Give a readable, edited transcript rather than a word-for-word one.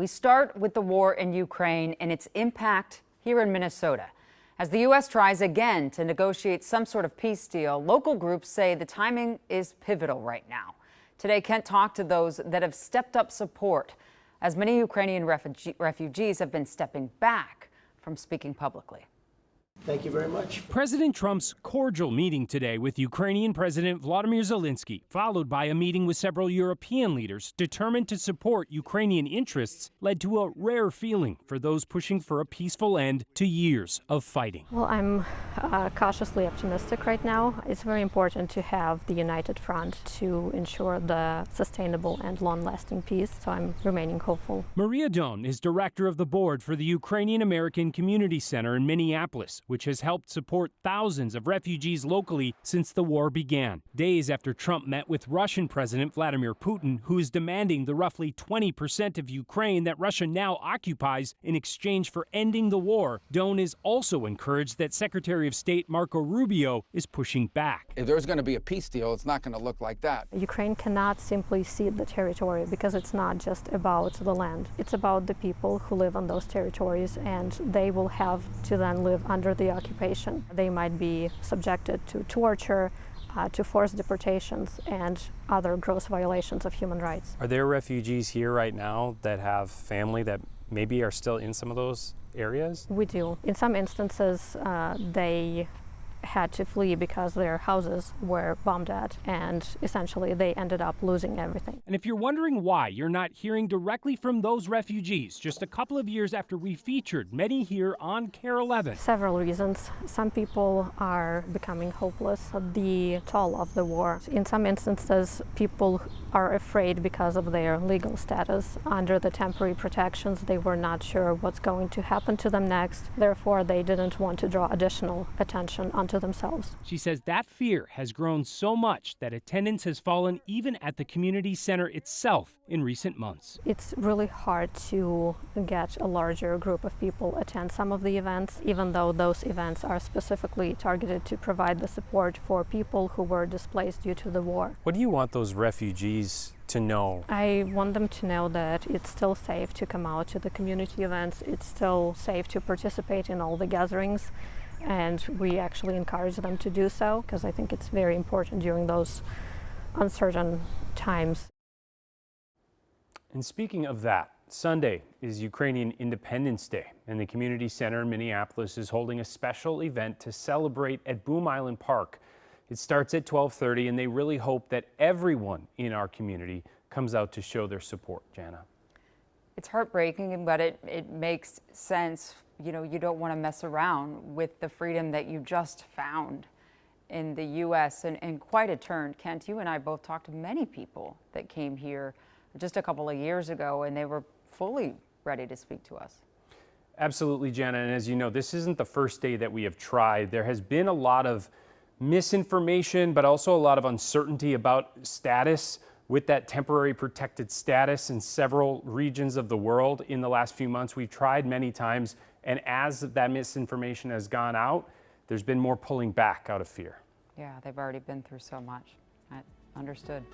We start with the war in Ukraine and its impact here in Minnesota. As the U.S. tries again to negotiate some sort of peace deal, local groups say the timing is pivotal right now. Today, Kent talked to those that have stepped up support, as many Ukrainian refugees have been stepping back from speaking publicly. Thank you very much. President Trump's cordial meeting today with Ukrainian President Volodymyr Zelensky, followed by a meeting with several European leaders determined to support Ukrainian interests, led to a rare feeling for those pushing for a peaceful end to years of fighting. Well, I'm cautiously optimistic right now. It's very important to have the united front to ensure the sustainable and long-lasting peace, so I'm remaining hopeful. Maria Don is director of the board for the Ukrainian American Community Center in Minneapolis, which has helped support thousands of refugees locally since the war began. Days after Trump met with Russian President Vladimir Putin, who is demanding the roughly 20% of Ukraine that Russia now occupies in exchange for ending the war, Doan is also encouraged that Secretary of State Marco Rubio is pushing back. If there's going to be a peace deal, it's not going to look like that. Ukraine cannot simply cede the territory because it's not just about the land. It's about the people who live on those territories, and they will have to then live under the occupation. They might be subjected to torture, to forced deportations, and other gross violations of human rights. Are there refugees here right now that have family that maybe are still in some of those areas? We do. In some instances, they had to flee because their houses were bombed at, and essentially they ended up losing everything. And if you're wondering why you're not hearing directly from those refugees, just a couple of years after we featured many here on KARE 11. Several reasons. Some people are becoming hopeless at the toll of the war. In some instances, people are afraid because of their legal status. Under the temporary protections, they were not sure what's going to happen to them next. Therefore, they didn't want to draw additional attention onto themselves. She says that fear has grown so much that attendance has fallen even at the community center itself in recent months. It's really hard to get a larger group of people attend some of the events, even though those events are specifically targeted to provide the support for people who were displaced due to the war. What do you want those refugees to know? I want them to know that it's still safe to come out to the community events. It's still safe to participate in all the gatherings. And we actually encourage them to do so because I think it's very important during those uncertain times. And speaking of that, Sunday is Ukrainian Independence Day, and the Community Center in Minneapolis is holding a special event to celebrate at Boom Island Park. It starts at 12:30, and they really hope that everyone in our community comes out to show their support. Jana. It's heartbreaking, but it makes sense. You know, you don't want to mess around with the freedom that you just found in the U.S. and quite a turn. Kent, you and I both talked to many people that came here just a couple of years ago, and they were fully ready to speak to us. Absolutely, Jana. And as you know, this isn't the first day that we have tried. There has been a lot of misinformation, but also a lot of uncertainty about status with that temporary protected status in several regions of the world in the last few months. We've tried many times, and as that misinformation has gone out, there's been more pulling back out of fear. Yeah, they've already been through so much. I understood.